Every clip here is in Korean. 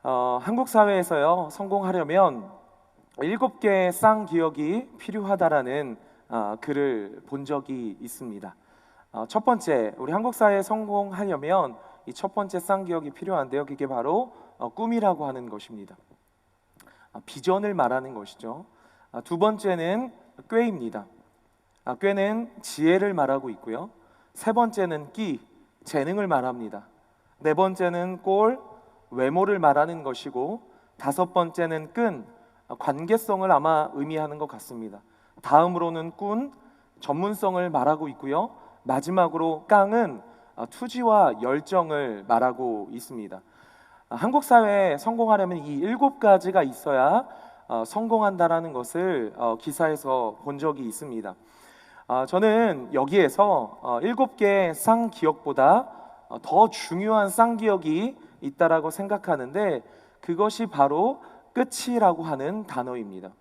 한국 사회에서요, 성공하려면 7개의 쌍기역이 필요하다라는 글을 본 적이 있습니다. 첫 번째, 우리 한국 사회에 성공하려면 이 첫 번째 쌍기역이 필요한데요. 그게 바로 꿈이라고 하는 것입니다. 비전을 말하는 것이죠. 두 번째는 꾀입니다. 꾀는 지혜를 말하고 있고요. 세 번째는 끼, 재능을 말합니다. 네 번째는 꼴, 외모를 말하는 것이고, 다섯 번째는 끈, 관계성을 아마 의미하는 것 같습니다. 다음으로는 꾼, 전문성을 말하고 있고요. 마지막으로 깡은 투지와 열정을 말하고 있습니다. 한국 사회에 성공하려면 이 7가지가 있어야 성공한다라는 것을 기사에서 본 적이 있습니다. 저는 여기에서 7개의 쌍기역보다 더 중요한 쌍기역이 있다라고 생각하는데, 그것이 바로 끝이라고 하는 단어입니다.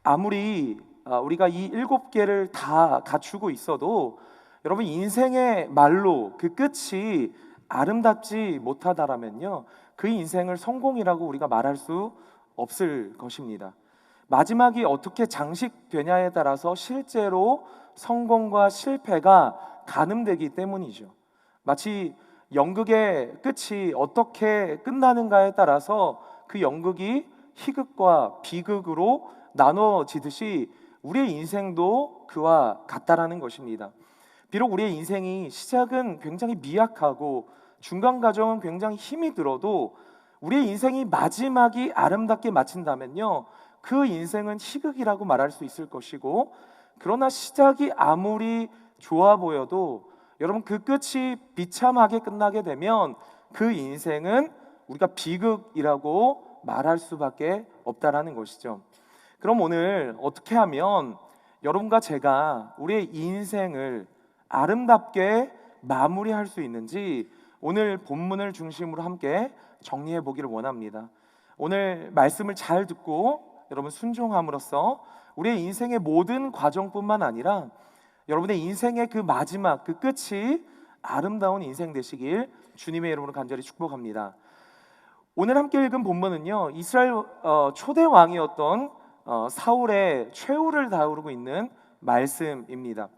아무리 우리가 이 7개를 다 갖추고 있어도 여러분, 인생의 말로 그 끝이 아름답지 못하다라면요, 그 인생을 성공이라고 우리가 말할 수 없을 것입니다. 마지막이 어떻게 장식되냐에 따라서 실제로 성공과 실패가 가늠되기 때문이죠. 마치 연극의 끝이 어떻게 끝나는가에 따라서 그 연극이 희극과 비극으로 나눠지듯이 우리의 인생도 그와 같다라는 것입니다. 비록 우리의 인생이 시작은 굉장히 미약하고 중간 과정은 굉장히 힘이 들어도 우리의 인생이 마지막이 아름답게 마친다면요, 그 인생은 희극이라고 말할 수 있을 것이고, 그러나 시작이 아무리 좋아 보여도 여러분, 그 끝이 비참하게 끝나게 되면 그 인생은 우리가 비극이라고 말할 수밖에 없다라는 것이죠. 그럼 오늘 어떻게 하면 여러분과 제가 우리의 인생을 아름답게 마무리할 수 있는지 오늘 본문을 중심으로 함께 정리해 보기를 원합니다. 오늘 말씀을 잘 듣고 여러분 순종함으로써 우리의 인생의 모든 과정뿐만 아니라 여러분의 인생의 그 마지막, 그 끝이 아름다운 인생 되시길 주님의 이름으로 간절히 축복합니다. 오늘 함께 읽은 본문은요, 이스라엘 초대 왕이었던 사울의 최후를 다루고 있는 말씀입니다.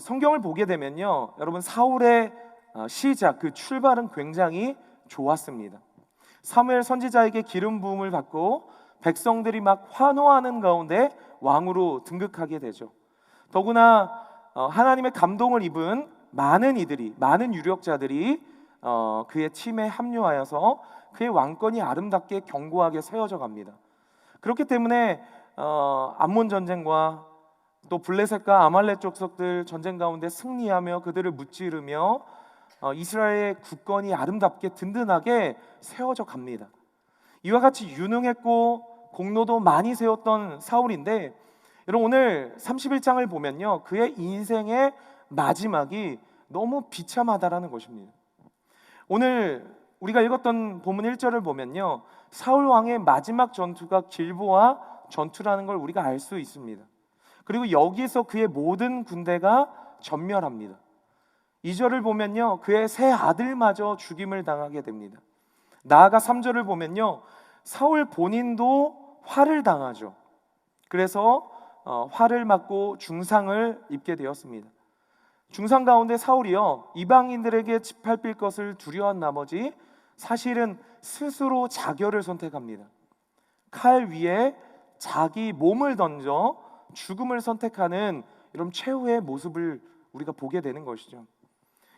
성경을 보게 되면요, 여러분, 사울의 시작, 그 출발은 굉장히 좋았습니다. 사무엘 선지자에게 기름 부음을 받고 백성들이 막 환호하는 가운데 왕으로 등극하게 되죠. 더구나 하나님의 감동을 입은 많은 유력자들이 그의 팀에 합류하여서 그의 왕권이 아름답게 견고하게 세워져 갑니다. 그렇기 때문에 암몬 전쟁과 또 블레셋과 아말렉 족속들 전쟁 가운데 승리하며 그들을 무찌르며 이스라엘의 국권이 아름답게 든든하게 세워져 갑니다. 이와 같이 유능했고 공로도 많이 세웠던 사울인데, 여러분, 오늘 31장을 보면요, 그의 인생의 마지막이 너무 비참하다라는 것입니다. 오늘 우리가 읽었던 본문 1절을 보면요, 사울 왕의 마지막 전투가 길보아 전투라는 걸 우리가 알 수 있습니다. 그리고 여기서 그의 모든 군대가 전멸합니다. 2절을 보면요, 그의 세 아들마저 죽임을 당하게 됩니다. 나아가 3절을 보면요, 사울 본인도 화를 당하죠. 그래서 화를 맞고 중상을 입게 되었습니다. 중상 가운데 사울이요, 이방인들에게 짓밟힐 것을 두려워한 나머지 사실은 스스로 자결을 선택합니다. 칼 위에 자기 몸을 던져 죽음을 선택하는 이런 최후의 모습을 우리가 보게 되는 것이죠.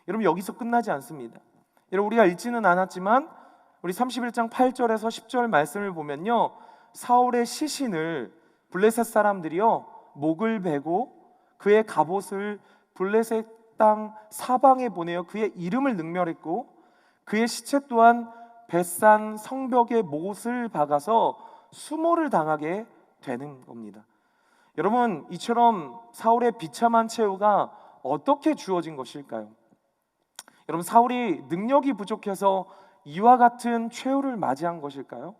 여러분, 여기서 끝나지 않습니다. 여러분, 우리가 읽지는 않았지만 우리 31장 8절에서 10절 말씀을 보면요, 사울의 시신을 블레셋 사람들이요 목을 베고 그의 갑옷을 블레셋 땅 사방에 보내어 그의 이름을 능멸했고, 그의 시체 또한 벳산 성벽에 못을 박아서 수모를 당하게 되는 겁니다. 여러분, 이처럼 사울의 비참한 최후가 어떻게 주어진 것일까요? 여러분, 사울이 능력이 부족해서 이와 같은 최후를 맞이한 것일까요?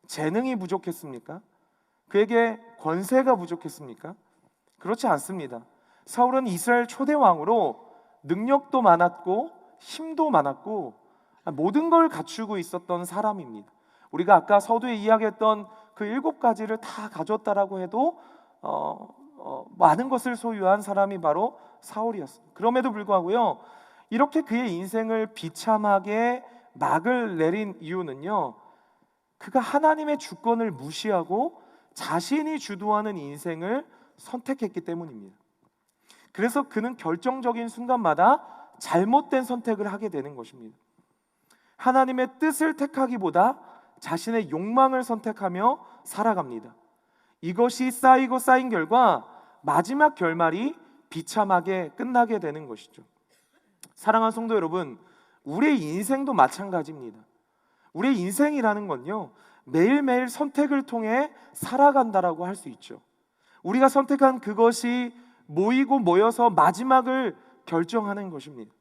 재능이 부족했습니까? 그에게 권세가 부족했습니까? 그렇지 않습니다. 사울은 이스라엘 초대 왕으로 능력도 많았고 힘도 많았고 모든 걸 갖추고 있었던 사람입니다. 우리가 아까 서두에 이야기했던 그 7가지를 다 가졌다라고 해도 많은 것을 소유한 사람이 바로 사울이었습니다. 그럼에도 불구하고요, 이렇게 그의 인생을 비참하게 막을 내린 이유는요, 그가 하나님의 주권을 무시하고 자신이 주도하는 인생을 선택했기 때문입니다. 그래서 그는 결정적인 순간마다 잘못된 선택을 하게 되는 것입니다. 하나님의 뜻을 택하기보다 자신의 욕망을 선택하며 살아갑니다. 이것이 쌓이고 쌓인 결과 마지막 결말이 비참하게 끝나게 되는 것이죠. 사랑하는 성도 여러분, 우리의 인생도 마찬가지입니다. 우리의 인생이라는 건요, 매일매일 선택을 통해 살아간다라고 할 수 있죠. 우리가 선택한 그것이 모이고 모여서 마지막을 결정하는 것입니다.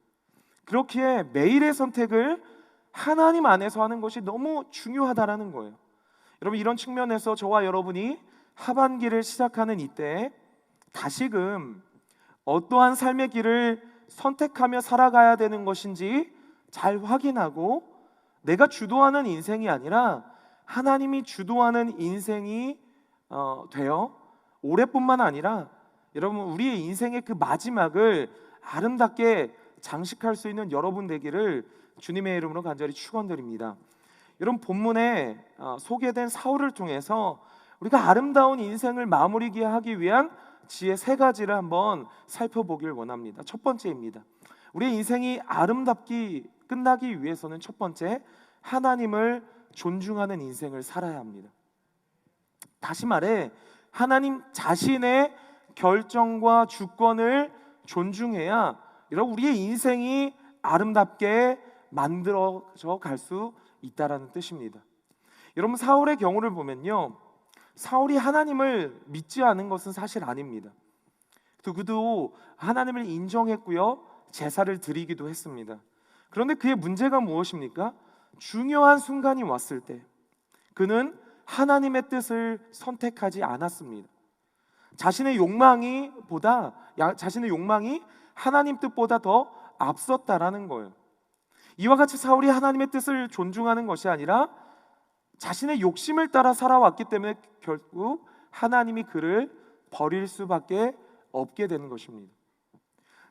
그렇기에 매일의 선택을 하나님 안에서 하는 것이 너무 중요하다라는 거예요. 여러분, 이런 측면에서 저와 여러분이 하반기를 시작하는 이때 다시금 어떠한 삶의 길을 선택하며 살아가야 되는 것인지 잘 확인하고, 내가 주도하는 인생이 아니라 하나님이 주도하는 인생이 되어 올해뿐만 아니라 여러분, 우리의 인생의 그 마지막을 아름답게 장식할 수 있는 여러분 되기를 주님의 이름으로 간절히 축원드립니다. 여러분, 본문에 소개된 사울을 통해서 우리가 아름다운 인생을 마무리하기 위한 지혜 3가지를 한번 살펴보길 원합니다. 첫 번째입니다. 우리의 인생이 아름답게 끝나기 위해서는 첫 번째, 하나님을 존중하는 인생을 살아야 합니다. 다시 말해, 하나님 자신의 결정과 주권을 존중해야 여러분, 우리의 인생이 아름답게 만들어져 갈 수 있다라는 뜻입니다. 여러분, 사울의 경우를 보면요, 사울이 하나님을 믿지 않은 것은 사실 아닙니다. 그도 하나님을 인정했고요, 제사를 드리기도 했습니다. 그런데 그의 문제가 무엇입니까? 중요한 순간이 왔을 때 그는 하나님의 뜻을 선택하지 않았습니다. 자신의 욕망이 하나님 뜻보다 더 앞섰다라는 거예요. 이와 같이 사울이 하나님의 뜻을 존중하는 것이 아니라 자신의 욕심을 따라 살아왔기 때문에 결국 하나님이 그를 버릴 수밖에 없게 되는 것입니다.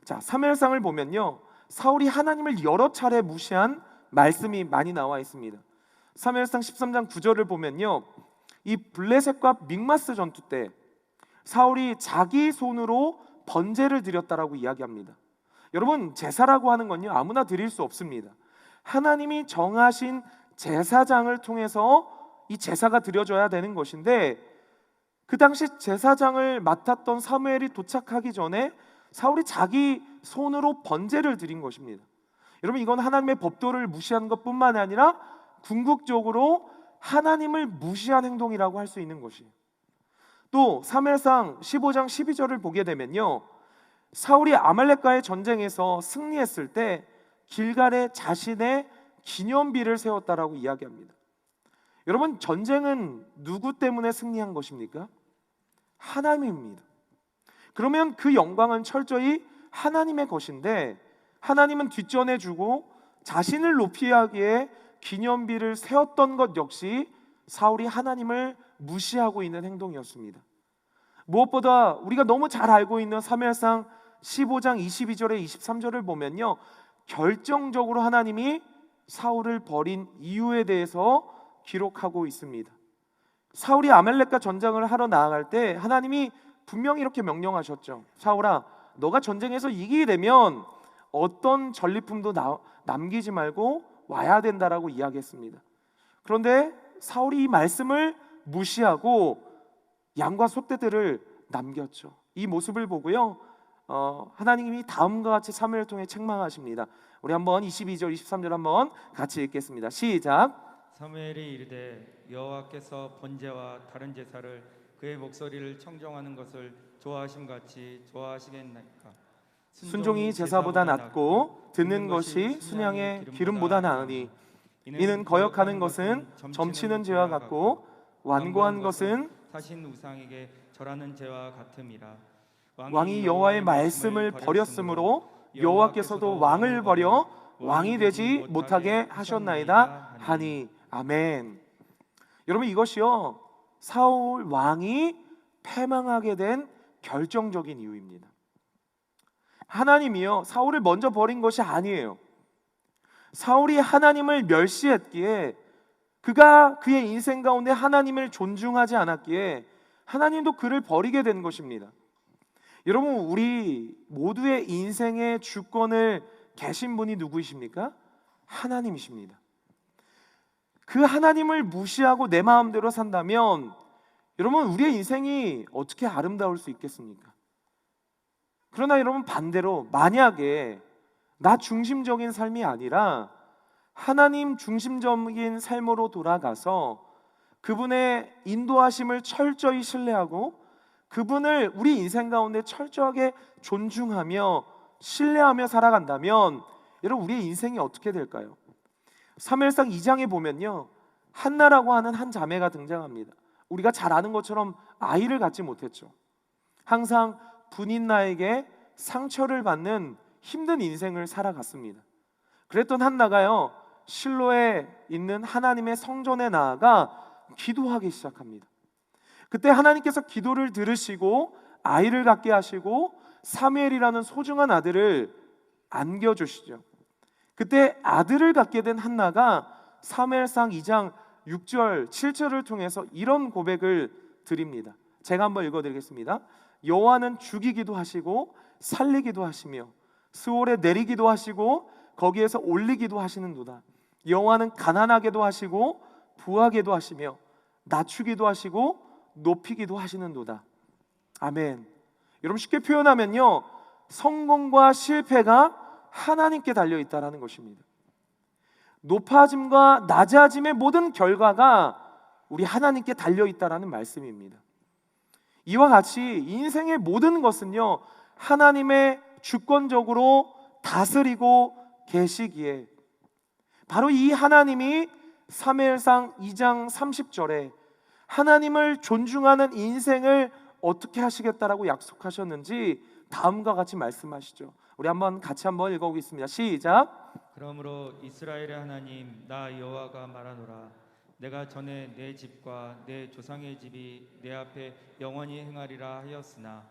자, 사무엘상을 보면요, 사울이 하나님을 여러 차례 무시한 말씀이 많이 나와 있습니다. 사무엘상 13장 9절을 보면요, 이 블레셋과 믹마스 전투 때 사울이 자기 손으로 번제를 드렸다라고 이야기합니다. 여러분, 제사라고 하는 건요, 아무나 드릴 수 없습니다. 하나님이 정하신 제사장을 통해서 이 제사가 드려져야 되는 것인데, 그 당시 제사장을 맡았던 사무엘이 도착하기 전에 사울이 자기 손으로 번제를 드린 것입니다. 여러분, 이건 하나님의 법도를 무시한 것뿐만 아니라 궁극적으로 하나님을 무시한 행동이라고 할 수 있는 것이에요. 또 사무엘상 15장 12절을 보게 되면요, 사울이 아말렉과의 전쟁에서 승리했을 때 길갈에 자신의 기념비를 세웠다라고 이야기합니다. 여러분, 전쟁은 누구 때문에 승리한 것입니까? 하나님입니다. 그러면 그 영광은 철저히 하나님의 것인데, 하나님은 뒷전해주고 자신을 높이 하기에 기념비를 세웠던 것 역시 사울이 하나님을 무시하고 있는 행동이었습니다. 무엇보다 우리가 너무 잘 알고 있는 사무엘상 15장 22절에 23절을 보면요, 결정적으로 하나님이 사울을 버린 이유에 대해서 기록하고 있습니다. 사울이 아말렉과 전쟁을 하러 나아갈 때 하나님이 분명히 이렇게 명령하셨죠. 사울아, 너가 전쟁에서 이기게 되면 어떤 전리품도 남기지 말고 와야 된다라고 이야기했습니다. 그런데 사울이 이 말씀을 무시하고 양과 소떼들을 남겼죠. 이 모습을 보고요, 하나님이 다음과 같이 사무엘을 통해 책망하십니다. 우리 한번 22절 23절 한번 같이 읽겠습니다. 시작. 사무엘이 이르되 여호와께서 번제와 다른 제사를 그의 목소리를 청정하는 것을 좋아하심같이 좋아하시겠나이까. 순종이 제사보다 낫고 듣는 것이 순양의 기름보다 나으니 이는 거역하는 것은 점치는 죄와 같고 완고한 것은 사신 우상에게 절하는 죄와 같음이라. 왕이 여호와의 말씀을 버렸으므로 여호와께서도 왕을 버려 왕이 되지 못하게 하셨나이다 하니. 아멘. 여러분, 이것이요 사울 왕이 패망하게 된 결정적인 이유입니다. 하나님이요 사울을 먼저 버린 것이 아니에요. 사울이 하나님을 멸시했기에, 그가 그의 인생 가운데 하나님을 존중하지 않았기에 하나님도 그를 버리게 된 것입니다. 여러분, 우리 모두의 인생의 주권을 계신 분이 누구이십니까? 하나님이십니다. 그 하나님을 무시하고 내 마음대로 산다면 여러분, 우리의 인생이 어떻게 아름다울 수 있겠습니까? 그러나 여러분, 반대로 만약에 나 중심적인 삶이 아니라 하나님 중심적인 삶으로 돌아가서 그분의 인도하심을 철저히 신뢰하고 그분을 우리 인생 가운데 철저하게 존중하며 신뢰하며 살아간다면 여러분, 우리의 인생이 어떻게 될까요? 사무엘상 2장에 보면요 한나라고 하는 한 자매가 등장합니다. 우리가 잘 아는 것처럼 아이를 갖지 못했죠. 항상 분인나에게 상처를 받는 힘든 인생을 살아갔습니다. 그랬던 한나가요 실로에 있는 하나님의 성전에 나아가 기도하기 시작합니다. 그때 하나님께서 기도를 들으시고 아이를 갖게 하시고 사무엘이라는 소중한 아들을 안겨주시죠. 그때 아들을 갖게 된 한나가 사무엘상 2장 6절 7절을 통해서 이런 고백을 드립니다. 제가 한번 읽어드리겠습니다. 여호와는 죽이기도 하시고 살리기도 하시며 스올에 내리기도 하시고 거기에서 올리기도 하시는도다. 여호와는 가난하게도 하시고 부하게도 하시며 낮추기도 하시고 높이기도 하시는도다. 아멘. 여러분, 쉽게 표현하면요 성공과 실패가 하나님께 달려있다는 것입니다. 높아짐과 낮아짐의 모든 결과가 우리 하나님께 달려있다는 말씀입니다. 이와 같이 인생의 모든 것은요 하나님의 주권적으로 다스리고 계시기에 바로 이 하나님이 사무엘상 2장 30절에 하나님을 존중하는 인생을 어떻게 하시겠다라고 약속하셨는지 다음과 같이 말씀하시죠. 우리 같이 한번 읽어보겠습니다. 시작. 그러므로 이스라엘의 하나님 나 여호와가 말하노라. 내가 전에 내 집과 내 조상의 집이 내 앞에 영원히 행하리라 하였으나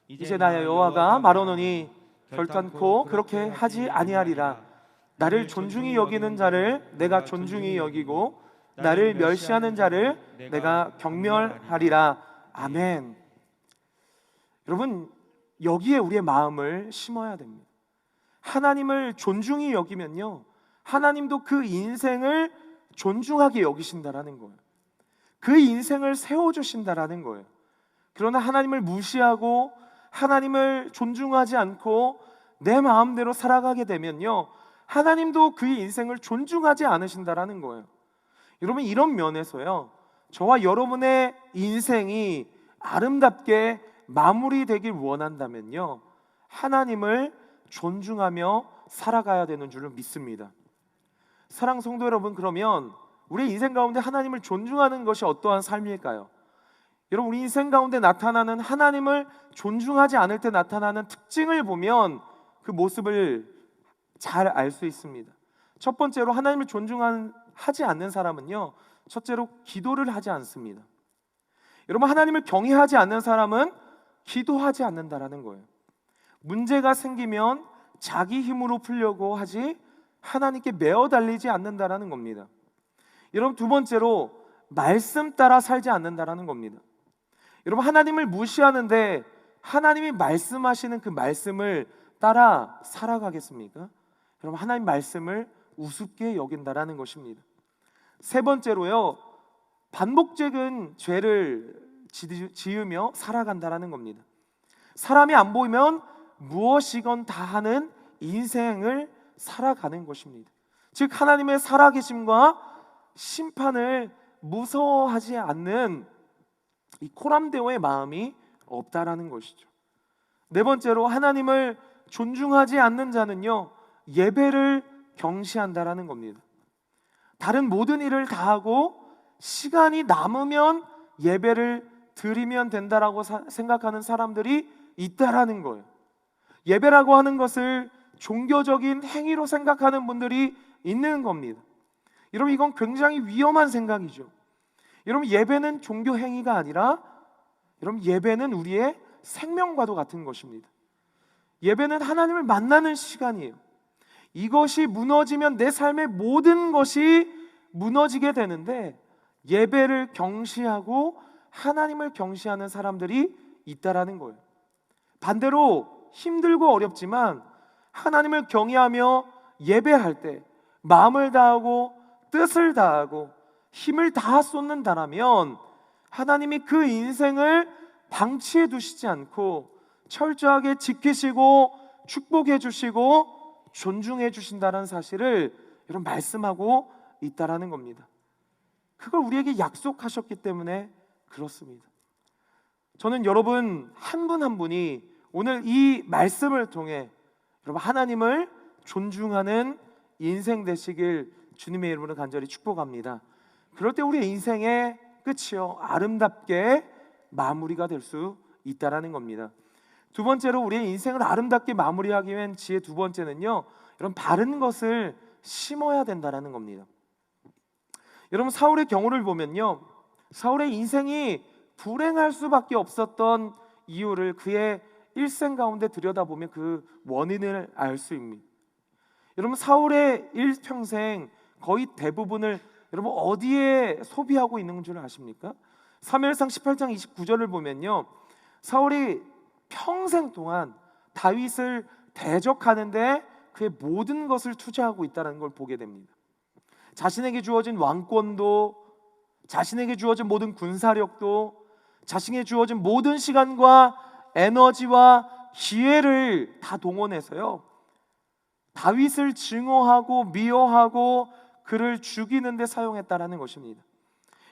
이제 나 여호와가 말하노니 결단코 그렇게 하지 아니하리라. 나를 존중히 여기는 자를 내가 존중히 여기고 나를 멸시하는 자를 내가 경멸하리라. 아멘. 여러분, 여기에 우리의 마음을 심어야 됩니다. 하나님을 존중히 여기면요 하나님도 그 인생을 존중하게 여기신다라는 거예요. 그 인생을 세워주신다라는 거예요. 그러나 하나님을 무시하고 하나님을 존중하지 않고 내 마음대로 살아가게 되면요 하나님도 그의 인생을 존중하지 않으신다라는 거예요. 여러분, 이런 면에서요 저와 여러분의 인생이 아름답게 마무리되길 원한다면요 하나님을 존중하며 살아가야 되는 줄을 믿습니다. 사랑 성도 여러분, 그러면 우리 인생 가운데 하나님을 존중하는 것이 어떠한 삶일까요? 여러분, 우리 인생 가운데 나타나는 하나님을 존중하지 않을 때 나타나는 특징을 보면 그 모습을 잘 알 수 있습니다. 첫 번째로 하나님을 존중하지 않는 사람은요 첫째로 기도를 하지 않습니다. 여러분, 하나님을 경외하지 않는 사람은 기도하지 않는다라는 거예요. 문제가 생기면 자기 힘으로 풀려고 하지 하나님께 매어 달리지 않는다라는 겁니다. 여러분, 두 번째로 말씀 따라 살지 않는다라는 겁니다. 여러분, 하나님을 무시하는데 하나님이 말씀하시는 그 말씀을 따라 살아가겠습니까? 여러분, 하나님 말씀을 우습게 여긴다라는 것입니다. 세 번째로요 반복적인 죄를 지으며 살아간다라는 겁니다. 사람이 안 보이면 무엇이건 다 하는 인생을 살아가는 것입니다. 즉 하나님의 살아계심과 심판을 무서워하지 않는 이 코람데오의 마음이 없다라는 것이죠. 네 번째로 하나님을 존중하지 않는 자는요 예배를 경시한다라는 겁니다. 다른 모든 일을 다 하고 시간이 남으면 예배를 드리면 된다라고 생각하는 사람들이 있다라는 거예요. 예배라고 하는 것을 종교적인 행위로 생각하는 분들이 있는 겁니다. 여러분, 이건 굉장히 위험한 생각이죠. 여러분, 예배는 종교 행위가 아니라 여러분, 예배는 우리의 생명과도 같은 것입니다. 예배는 하나님을 만나는 시간이에요. 이것이 무너지면 내 삶의 모든 것이 무너지게 되는데, 예배를 경시하고 하나님을 경시하는 사람들이 있다라는 거예요. 반대로 힘들고 어렵지만 하나님을 경외하며 예배할 때 마음을 다하고 뜻을 다하고 힘을 다 쏟는다라면 하나님이 그 인생을 방치해 두시지 않고 철저하게 지키시고 축복해 주시고 존중해 주신다는 사실을 여러분 말씀하고 있다라는 겁니다. 그걸 우리에게 약속하셨기 때문에 그렇습니다. 저는 여러분 한 분 한 분이 오늘 이 말씀을 통해 여러분 하나님을 존중하는 인생 되시길 주님의 이름으로 간절히 축복합니다. 그럴 때 우리의 인생의 끝이요 아름답게 마무리가 될 수 있다라는 겁니다. 두 번째로 우리의 인생을 아름답게 마무리하기 위한 지혜 두 번째는요, 여러분 바른 것을 심어야 된다라는 겁니다. 여러분 사울의 경우를 보면요, 사울의 인생이 불행할 수밖에 없었던 이유를 그의 일생 가운데 들여다보면 그 원인을 알 수 있습니다. 여러분 사울의 일평생 거의 대부분을 여러분 어디에 소비하고 있는 줄 아십니까? 사무엘상 18장 29절을 보면요, 사울이 평생 동안 다윗을 대적하는데 그의 모든 것을 투자하고 있다는 걸 보게 됩니다. 자신에게 주어진 왕권도, 자신에게 주어진 모든 군사력도, 자신에게 주어진 모든 시간과 에너지와 기회를 다 동원해서요 다윗을 증오하고 미워하고 그를 죽이는 데 사용했다라는 것입니다.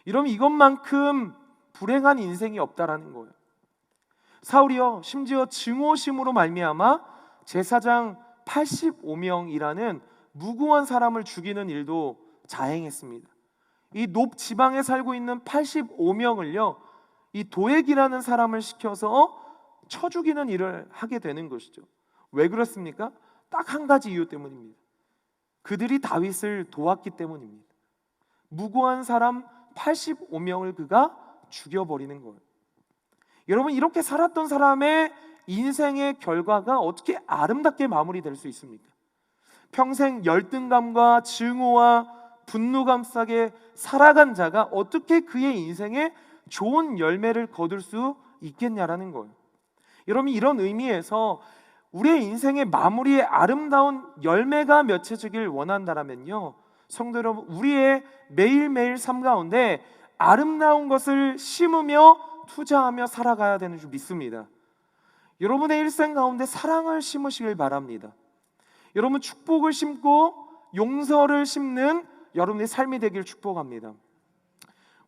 이러면 이것만큼 불행한 인생이 없다라는 거예요. 사울이요 심지어 증오심으로 말미암아 제사장 85명이라는 무고한 사람을 죽이는 일도 자행했습니다. 이 높 지방에 살고 있는 85명을요 이 도액이라는 사람을 시켜서 쳐 죽이는 일을 하게 되는 것이죠. 왜 그렇습니까? 딱 한 가지 이유 때문입니다. 그들이 다윗을 도왔기 때문입니다. 무고한 사람 85명을 그가 죽여버리는 거예요. 여러분 이렇게 살았던 사람의 인생의 결과가 어떻게 아름답게 마무리될 수 있습니까? 평생 열등감과 증오와 분노 감싸게 살아간 자가 어떻게 그의 인생에 좋은 열매를 거둘 수 있겠냐라는 거예요. 여러분 이런 의미에서 우리의 인생의 마무리에 아름다운 열매가 맺혀지길 원한다면요, 성도 여러분 우리의 매일매일 삶 가운데 아름다운 것을 심으며 투자하며 살아가야 되는 줄 믿습니다. 여러분의 일생 가운데 사랑을 심으시길 바랍니다. 여러분 축복을 심고 용서를 심는 여러분의 삶이 되길 축복합니다.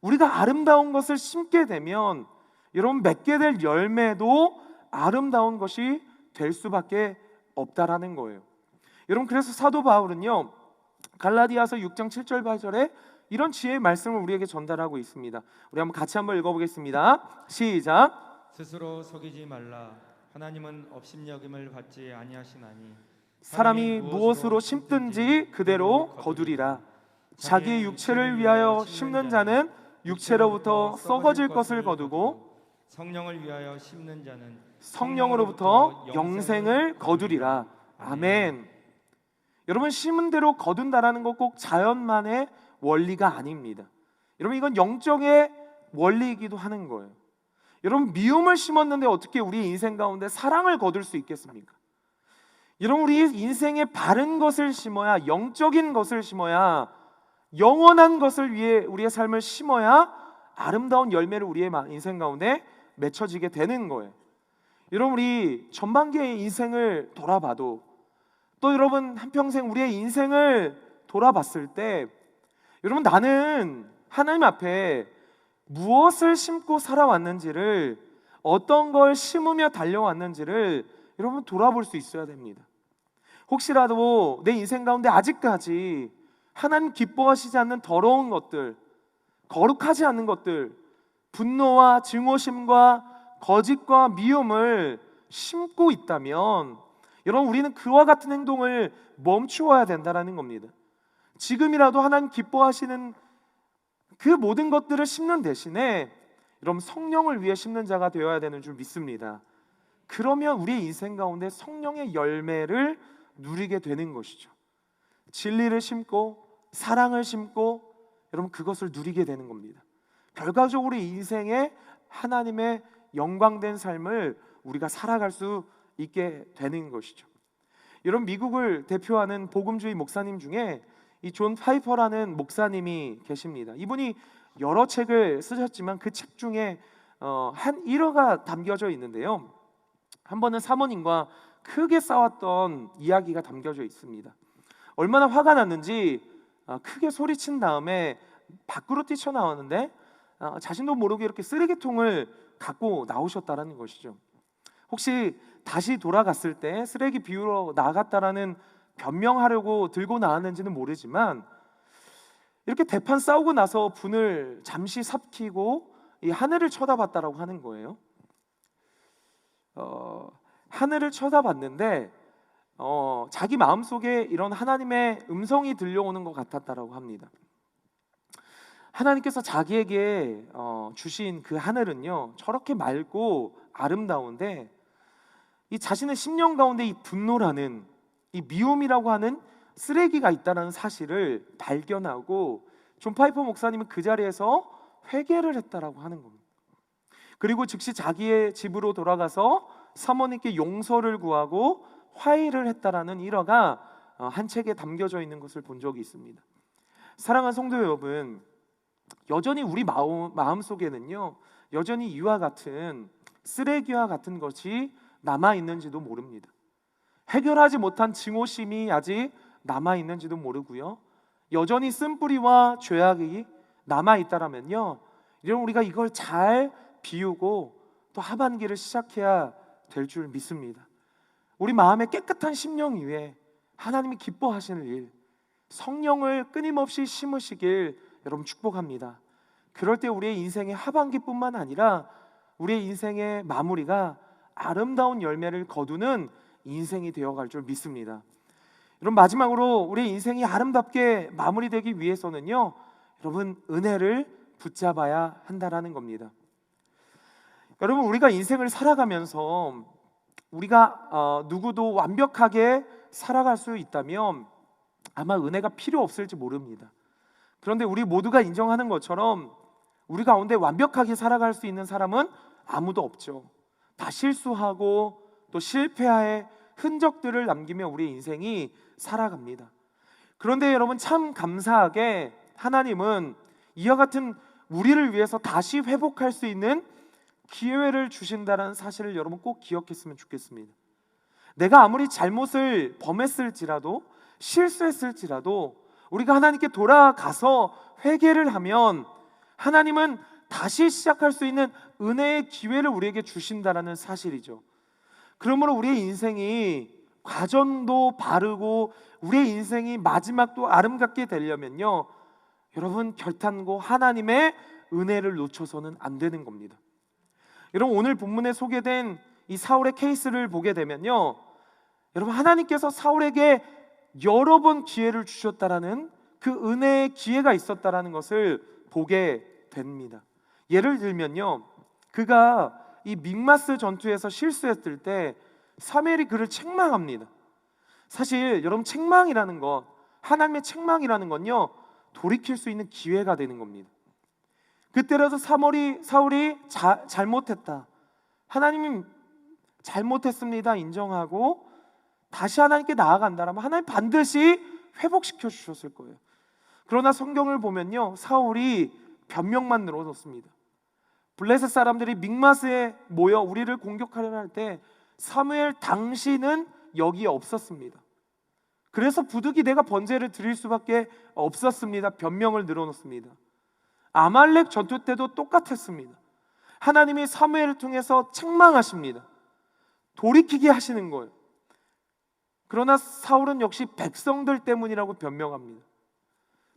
우리가 아름다운 것을 심게 되면 여러분 맺게 될 열매도 아름다운 것이 될 수밖에 없다라는 거예요. 여러분 그래서 사도 바울은요 갈라디아서 6장 7절 8절에 이런 지혜의 말씀을 우리에게 전달하고 있습니다. 우리 한번 같이 한번 읽어보겠습니다. 시작. 스스로 속이지 말라. 하나님은 업신여김을 받지 아니하시나니 사람이 무엇으로 심든지 그대로 거두리라. 자기의 육체를 위하여 심는 자는 육체로부터 썩어질 것을 거두고 성령을 위하여 심는 자는 성령으로부터 영생을 거두리라. 아멘. 여러분 심은 대로 거둔다라는 것 꼭 자연만의 원리가 아닙니다. 여러분 이건 영적의 원리이기도 하는 거예요. 여러분 미움을 심었는데 어떻게 우리 인생 가운데 사랑을 거둘 수 있겠습니까? 여러분 우리 인생에 바른 것을 심어야, 영적인 것을 심어야, 영원한 것을 위해 우리의 삶을 심어야 아름다운 열매를 우리의 인생 가운데 맺혀지게 되는 거예요. 여러분 우리 전반기의 인생을 돌아봐도, 또 여러분 한평생 우리의 인생을 돌아봤을 때 여러분 나는 하나님 앞에 무엇을 심고 살아왔는지를, 어떤 걸 심으며 달려왔는지를 여러분 돌아볼 수 있어야 됩니다. 혹시라도 내 인생 가운데 아직까지 하나님 기뻐하시지 않는 더러운 것들, 거룩하지 않는 것들, 분노와 증오심과 거짓과 미움을 심고 있다면 여러분 우리는 그와 같은 행동을 멈추어야 된다는 겁니다. 지금이라도 하나님 기뻐하시는 그 모든 것들을 심는 대신에 여러분 성령을 위해 심는 자가 되어야 되는 줄 믿습니다. 그러면 우리의 인생 가운데 성령의 열매를 누리게 되는 것이죠. 진리를 심고 사랑을 심고 여러분 그것을 누리게 되는 겁니다. 결과적으로 인생에 하나님의 영광된 삶을 우리가 살아갈 수 있게 되는 것이죠. 여러분 미국을 대표하는 복음주의 목사님 중에 이 존 파이퍼라는 목사님이 계십니다. 이분이 여러 책을 쓰셨지만 그 책 중에 한 일화가 담겨져 있는데요. 한 번은 사모님과 크게 싸웠던 이야기가 담겨져 있습니다. 얼마나 화가 났는지 크게 소리친 다음에 밖으로 뛰쳐나왔는데 자신도 모르게 이렇게 쓰레기통을 갖고 나오셨다라는 것이죠. 혹시 다시 돌아갔을 때 쓰레기 비우러 나갔다라는 변명하려고 들고 나왔는지는 모르지만 이렇게 대판 싸우고 나서 분을 잠시 삭히고 이 하늘을 쳐다봤다라고 하는 거예요. 하늘을 쳐다봤는데 자기 마음속에 이런 하나님의 음성이 들려오는 것 같았다라고 합니다. 하나님께서 자기에게 주신 그 하늘은요 저렇게 맑고 아름다운데 이 자신의 심령 가운데 이 분노라는 이 미움이라고 하는 쓰레기가 있다는 사실을 발견하고 존 파이퍼 목사님은 그 자리에서 회개를 했다라고 하는 겁니다. 그리고 즉시 자기의 집으로 돌아가서 사모님께 용서를 구하고 화해를 했다라는 일화가 한 책에 담겨져 있는 것을 본 적이 있습니다. 사랑하는 성도 여러분, 여전히 우리 마음 속에는요 여전히 이와 같은 쓰레기와 같은 것이 남아 있는지도 모릅니다. 해결하지 못한 증오심이 아직 남아 있는지도 모르고요. 여전히 쓴뿌리와 죄악이 남아 있다라면요. 이런 우리가 이걸 잘 비우고 또 하반기를 시작해야 될 줄 믿습니다. 우리 마음의 깨끗한 심령 위에 하나님이 기뻐하시는 일, 성령을 끊임없이 심으시길 여러분 축복합니다. 그럴 때 우리의 인생의 하반기뿐만 아니라 우리의 인생의 마무리가 아름다운 열매를 거두는 인생이 되어갈 줄 믿습니다. 여러분 마지막으로 우리의 인생이 아름답게 마무리되기 위해서는요 여러분 은혜를 붙잡아야 한다라는 겁니다. 여러분 우리가 인생을 살아가면서 우리가 누구도 완벽하게 살아갈 수 있다면 아마 은혜가 필요 없을지 모릅니다. 그런데 우리 모두가 인정하는 것처럼 우리 가운데 완벽하게 살아갈 수 있는 사람은 아무도 없죠. 다 실수하고 또 실패의 흔적들을 남기며 우리의 인생이 살아갑니다. 그런데 여러분 참 감사하게 하나님은 이와 같은 우리를 위해서 다시 회복할 수 있는 기회를 주신다는 사실을 여러분 꼭 기억했으면 좋겠습니다. 내가 아무리 잘못을 범했을지라도 실수했을지라도 우리가 하나님께 돌아가서 회개를 하면 하나님은 다시 시작할 수 있는 은혜의 기회를 우리에게 주신다는 사실이죠. 그러므로 우리의 인생이 과정도 바르고 우리의 인생이 마지막도 아름답게 되려면요 여러분 결단코 하나님의 은혜를 놓쳐서는 안 되는 겁니다. 여러분 오늘 본문에 소개된 이 사울의 케이스를 보게 되면요 여러분 하나님께서 사울에게 여러 번 기회를 주셨다라는 그 은혜의 기회가 있었다라는 것을 보게 됩니다. 예를 들면요 그가 이 믹마스 전투에서 실수했을 때 사무엘이 그를 책망합니다. 사실 여러분 책망이라는 것, 하나님의 책망이라는 건요 돌이킬 수 있는 기회가 되는 겁니다. 그때라도 사울이 잘못했다, 하나님이 잘못했습니다 인정하고 다시 하나님께 나아간다라면 하나님 반드시 회복시켜 주셨을 거예요. 그러나 성경을 보면요 사울이 변명만 늘어섰습니다. 블레셋 사람들이 믹마스에 모여 우리를 공격하려 할 때 사무엘 당신은 여기에 없었습니다. 그래서 부득이 내가 번제를 드릴 수밖에 없었습니다. 변명을 늘어놓습니다. 아말렉 전투 때도 똑같았습니다. 하나님이 사무엘을 통해서 책망하십니다. 돌이키게 하시는 거예요. 그러나 사울은 역시 백성들 때문이라고 변명합니다.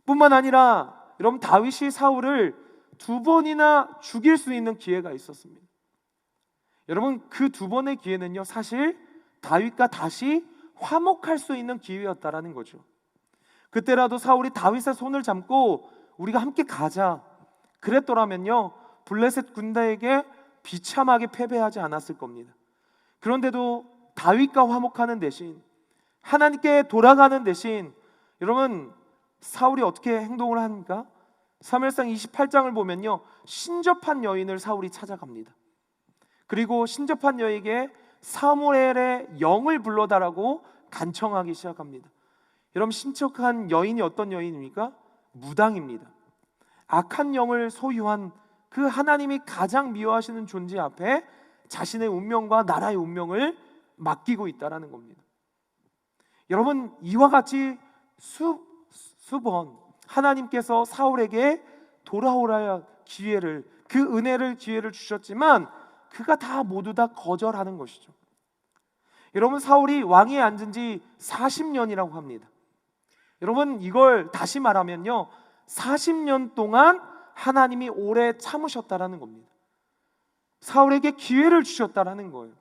뿐만 아니라 여러분 다윗이 사울을 2번이나 죽일 수 있는 기회가 있었습니다. 여러분 그 2번의 기회는요 사실 다윗과 다시 화목할 수 있는 기회였다라는 거죠. 그때라도 사울이 다윗의 손을 잡고 우리가 함께 가자, 그랬더라면요 블레셋 군대에게 비참하게 패배하지 않았을 겁니다. 그런데도 다윗과 화목하는 대신, 하나님께 돌아가는 대신, 여러분 사울이 어떻게 행동을 합니까? 사무엘상 28장을 보면요 신접한 여인을 사울이 찾아갑니다. 그리고 신접한 여에게 사무엘의 영을 불러달라고 간청하기 시작합니다. 여러분 신척한 여인이 어떤 여인입니까? 무당입니다. 악한 영을 소유한 그 하나님이 가장 미워하시는 존재 앞에 자신의 운명과 나라의 운명을 맡기고 있다는 겁니다. 여러분 이와 같이 수번 하나님께서 사울에게 돌아오라 기회를, 그 은혜를 기회를 주셨지만 그가 모두 다 거절하는 것이죠. 여러분 사울이 왕위에 앉은 지 40년이라고 합니다. 여러분 이걸 다시 말하면요 40년 동안 하나님이 오래 참으셨다라는 겁니다. 사울에게 기회를 주셨다라는 거예요.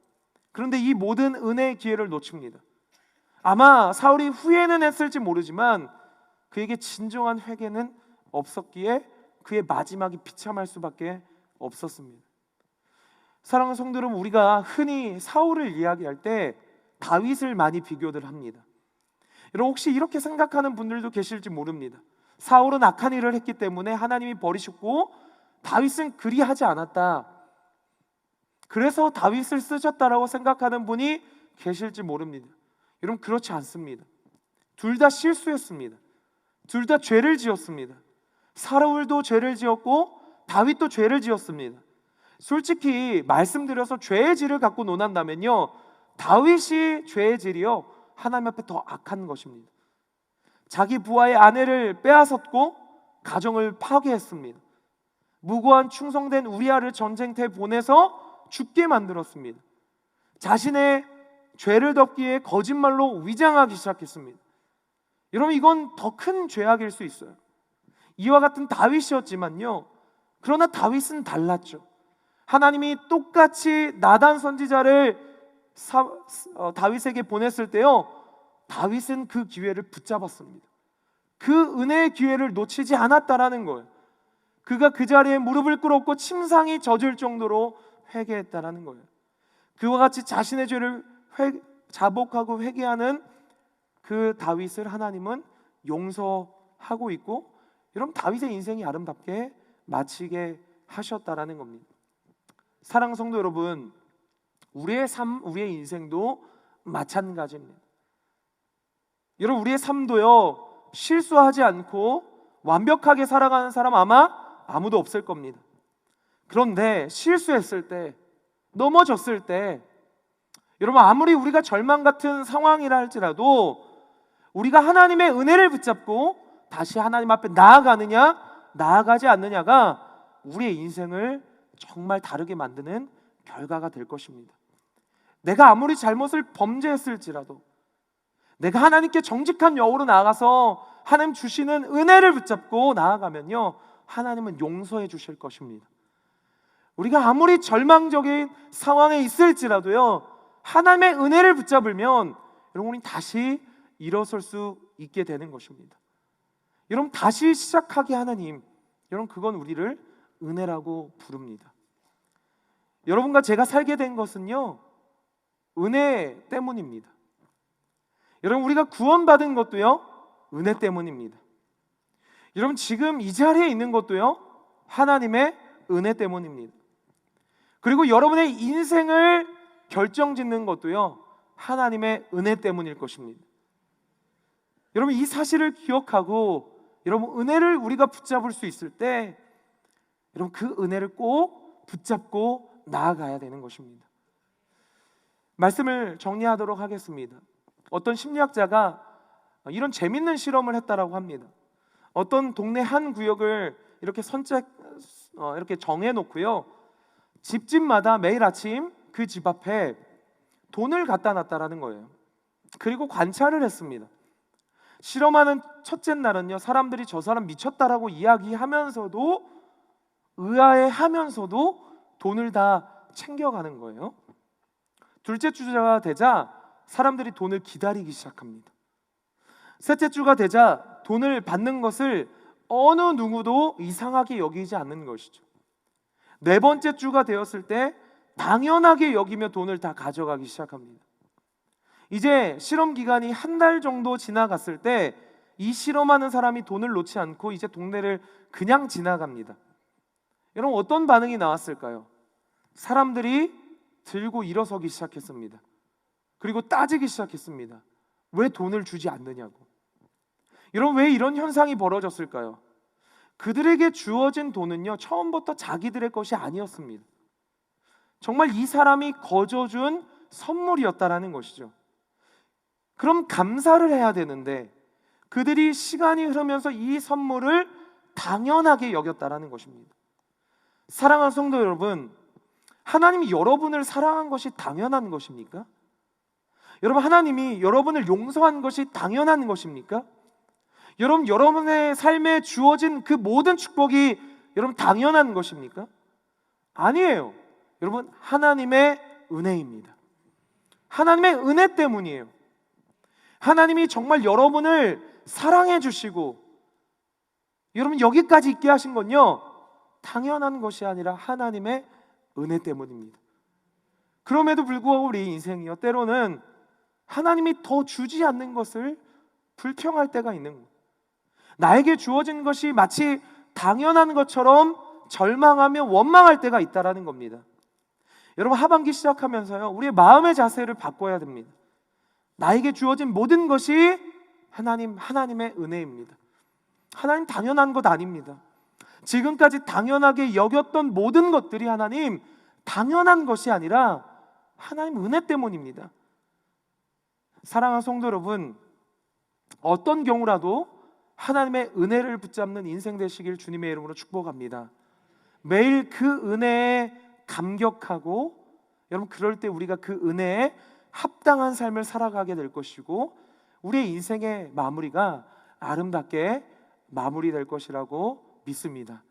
그런데 이 모든 은혜의 기회를 놓칩니다. 아마 사울이 후회는 했을지 모르지만 그에게 진정한 회개는 없었기에 그의 마지막이 비참할 수밖에 없었습니다. 사랑하는 성도 여러분, 우리가 흔히 사울을 이야기할 때 다윗을 많이 비교를 합니다. 여러분 혹시 이렇게 생각하는 분들도 계실지 모릅니다. 사울은 악한 일을 했기 때문에 하나님이 버리셨고 다윗은 그리하지 않았다, 그래서 다윗을 쓰셨다라고 생각하는 분이 계실지 모릅니다. 여러분 그렇지 않습니다. 둘 다 실수했습니다. 둘 다 죄를 지었습니다. 사울도 죄를 지었고 다윗도 죄를 지었습니다. 솔직히 말씀드려서 죄의 질을 갖고 논한다면요 다윗이 죄의 질이요 하나님 앞에 더 악한 것입니다. 자기 부하의 아내를 빼앗았고 가정을 파괴했습니다. 무고한 충성된 우리아를 전쟁터에 보내서 죽게 만들었습니다. 자신의 죄를 덮기에 거짓말로 위장하기 시작했습니다. 여러분 이건 더 큰 죄악일 수 있어요. 이와 같은 다윗이었지만요 그러나 다윗은 달랐죠. 하나님이 똑같이 나단 선지자를 다윗에게 보냈을 때요 다윗은 그 기회를 붙잡았습니다. 그 은혜의 기회를 놓치지 않았다라는 거예요. 그가 그 자리에 무릎을 꿇었고 침상이 젖을 정도로 회개했다라는 거예요. 그와 같이 자신의 죄를 자복하고 회개하는 그 다윗을 하나님은 용서하고 있고, 여러분 다윗의 인생이 아름답게 마치게 하셨다라는 겁니다. 사랑하는 성도 여러분, 우리의 삶, 우리의 인생도 마찬가지입니다. 여러분 우리의 삶도요 실수하지 않고 완벽하게 살아가는 사람 아마 아무도 없을 겁니다. 그런데 실수했을 때, 넘어졌을 때, 여러분 아무리 우리가 절망 같은 상황이라 할지라도 우리가 하나님의 은혜를 붙잡고 다시 하나님 앞에 나아가느냐 나아가지 않느냐가 우리의 인생을 정말 다르게 만드는 결과가 될 것입니다. 내가 아무리 잘못을 범죄했을지라도 내가 하나님께 정직한 여우로 나아가서 하나님 주시는 은혜를 붙잡고 나아가면요 하나님은 용서해 주실 것입니다. 우리가 아무리 절망적인 상황에 있을지라도요 하나님의 은혜를 붙잡으면 여러분 우리 다시 일어설 수 있게 되는 것입니다. 여러분 다시 시작하게 하나님, 여러분 그건 우리를 은혜라고 부릅니다. 여러분과 제가 살게 된 것은요 은혜 때문입니다. 여러분 우리가 구원받은 것도요 은혜 때문입니다. 여러분 지금 이 자리에 있는 것도요 하나님의 은혜 때문입니다. 그리고 여러분의 인생을 결정짓는 것도요 하나님의 은혜 때문일 것입니다. 여러분 이 사실을 기억하고 여러분 은혜를 우리가 붙잡을 수 있을 때 여러분 그 은혜를 꼭 붙잡고 나아가야 되는 것입니다. 말씀을 정리하도록 하겠습니다. 어떤 심리학자가 이런 재밌는 실험을 했다라고 합니다. 어떤 동네 한 구역을 이렇게 이렇게 정해놓고요 집집마다 매일 아침 그 집 앞에 돈을 갖다 놨다라는 거예요. 그리고 관찰을 했습니다. 실험하는 첫째 날은요 사람들이 저 사람 미쳤다라고 이야기하면서도 의아해하면서도 돈을 다 챙겨가는 거예요. 둘째 주가 되자 사람들이 돈을 기다리기 시작합니다. 셋째 주가 되자 돈을 받는 것을 어느 누구도 이상하게 여기지 않는 것이죠. 네 번째 주가 되었을 때 당연하게 여기며 돈을 다 가져가기 시작합니다. 이제 실험 기간이 한 달 정도 지나갔을 때 이 실험하는 사람이 돈을 놓지 않고 이제 동네를 그냥 지나갑니다. 여러분, 어떤 반응이 나왔을까요? 사람들이 들고 일어서기 시작했습니다. 그리고 따지기 시작했습니다. 왜 돈을 주지 않느냐고. 여러분, 왜 이런 현상이 벌어졌을까요? 그들에게 주어진 돈은요, 처음부터 자기들의 것이 아니었습니다. 정말 이 사람이 거저준 선물이었다라는 것이죠. 그럼 감사를 해야 되는데 그들이 시간이 흐르면서 이 선물을 당연하게 여겼다라는 것입니다. 사랑하는 성도 여러분, 하나님이 여러분을 사랑한 것이 당연한 것입니까? 여러분, 하나님이 여러분을 용서한 것이 당연한 것입니까? 여러분, 여러분의 삶에 주어진 그 모든 축복이 여러분 당연한 것입니까? 아니에요. 여러분, 하나님의 은혜입니다. 하나님의 은혜 때문이에요. 하나님이 정말 여러분을 사랑해 주시고 여러분 여기까지 있게 하신 건요, 당연한 것이 아니라 하나님의 은혜 때문입니다. 그럼에도 불구하고 우리 인생이요, 때로는 하나님이 더 주지 않는 것을 불평할 때가 있는 거예요. 나에게 주어진 것이 마치 당연한 것처럼 절망하며 원망할 때가 있다라는 겁니다. 여러분, 하반기 시작하면서요, 우리의 마음의 자세를 바꿔야 됩니다. 나에게 주어진 모든 것이 하나님의 은혜입니다. 하나님 당연한 것 아닙니다. 지금까지 당연하게 여겼던 모든 것들이 하나님 당연한 것이 아니라 하나님 은혜 때문입니다. 사랑하는 성도 여러분, 어떤 경우라도 하나님의 은혜를 붙잡는 인생 되시길 주님의 이름으로 축복합니다. 매일 그 은혜에 감격하고 여러분, 그럴 때 우리가 그 은혜에 합당한 삶을 살아가게 될 것이고 우리의 인생의 마무리가 아름답게 마무리될 것이라고 믿습니다.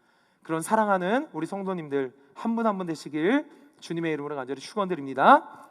그런 사랑하는 우리 성도님들 한 분 한 분 되시길 주님의 이름으로 간절히 축원드립니다.